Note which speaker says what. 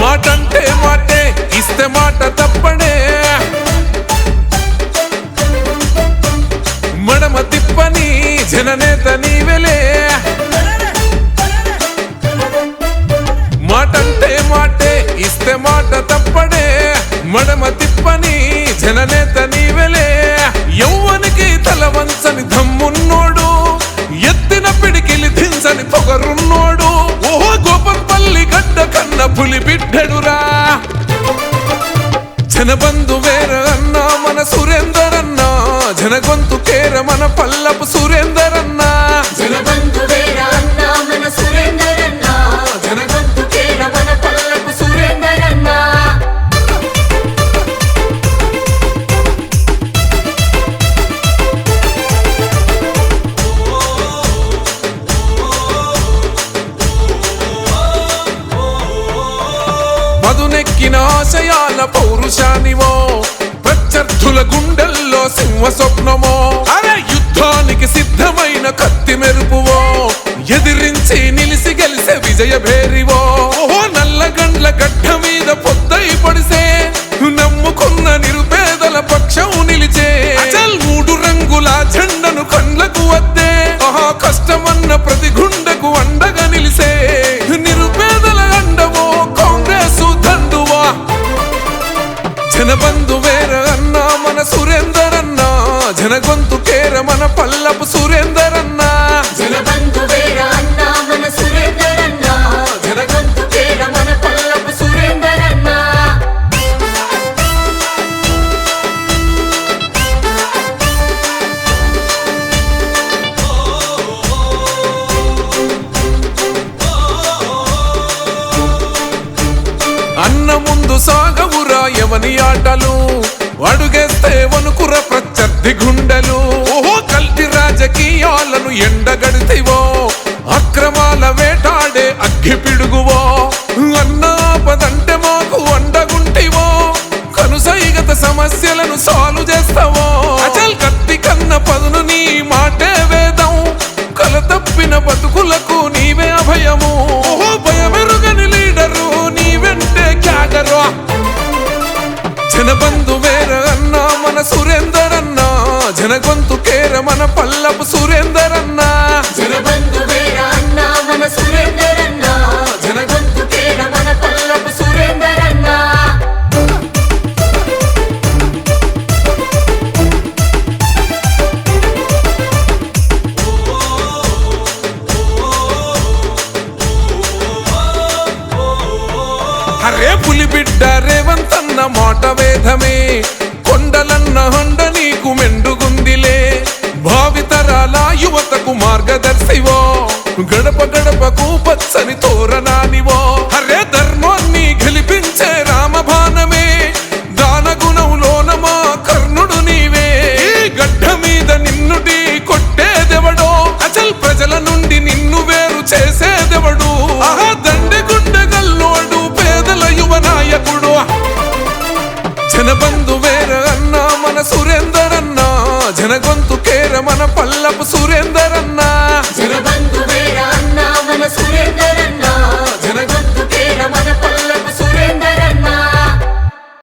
Speaker 1: మాటంటే మాటే ఇస్తే మాట తప్పడే మడమ తిప్పని జననేత నీవెలే మాటంటే మాటే ఇస్తే మాట తప్పడే మడమ తిప్పని జననేత నీవెలే యవ్వనికి తల వంచని దమ్మున్నోడు ఎత్తిన పిడికిలి దించని పొగరున్నోడు ఓహో గోపంపల్లి గడ్డ కన్న పులి బిడ్డడురా జనబంధు వేర అన్నా మన సురేందర్ అన్నా జనగొంతు కేర మన పల్లపు సురేందర్ అన్నా
Speaker 2: జనబంధు వేర అన్నా మన సురేందర్ అన్నా జనగొంతు కేర మన పల్లపు సురేందర్ అన్నా
Speaker 1: మధునెక్కిన ఆశయాల పౌరుషానివో ప్రత్యర్థుల గుండెల్లో సింహ స్వప్నమో అరే యుద్ధానికి సిద్ధమైన కత్తి మెరుపువో ఎదిరించి నిలిసి గెలిసే విజయ భేరివో ఓహో నల్లగండ్ల గడ్డ మీద పొద్దై పడిసే నమ్ముకున్న నిరుపేదల పక్షం నిలిచే అచల్ మూడు రంగుల జెండను కండ్లకు వద్దే ఆహా కష్టమన్న ప్రతి గుండెకు అండగా నిలిసే నిరుపేదల అండవో కాంగ్రెస్ దండువా జనబంధు వేర అన్నా మన సురేందర్ అన్నా జనగొంతు కేర మన పల్లపు సురేందర్ అన్నా
Speaker 2: జనబంధు వేర అన్నా మన సురేందర్ అన్నా జనగొంతు కేర మన పల్లపు సురేందర్ అన్నా
Speaker 1: అన్న ముందు సాగవురా ఎవని ఆటలు అడుగేస్తే వణుకుర ప్రత్యర్థి గుండెలు ఓహో కల్టి రాజకీయాలను ఎండగడితివో అక్రమాల వేటాడే అగ్గి పిడుగువో అన్నాపదంటే మాకు అండగుంటివో కనుసైగత సమస్యలను సాల్వ్ చేస్తావో అచల్ కత్తి కన్న పదును నీ మాటే వేదం కల తప్పిన బతుకులకు నీవే అభయము ఓహో భయమెరుగని లీడరు నీ వెంటే క్యాడరు జనబంధు వేర అన్నా మన సురేందర్ అన్నా జనగొంతు కేర మన పల్లపు సురేందర్ అన్నా
Speaker 2: జనబంధు వేర అన్నా మన సురేందర్ అన్నా జనగొంతు కేర మన పల్లపు సురేందర్ అన్నా
Speaker 1: అరే పులి బిడ్డ రేవంతన్న మాట వేదమే కొండలన్న హండ నీకు మెండుగుందిలే భావితరాల యువతకు మార్గదర్శివో గడప గడపకు పచ్చని తోరణానివో అరే ధర్మాన్ని గెలిపించే రామబాణమే దానగుణంలోన మా కర్ణుడు నీవే ఈ గడ్డ మీద నిన్ను ఢీ కొట్టేదెవడో అచల్ ప్రజల నుండి నిన్ను వేరు చేసేదెవడు ఆహా దండె గుండె గల్లోడు పేదల యువ నాయకుడు జనబంధు వేర అన్నా మన సురేందర్ అన్నా జనగొంతు కేర మన పల్లపు సురేందర్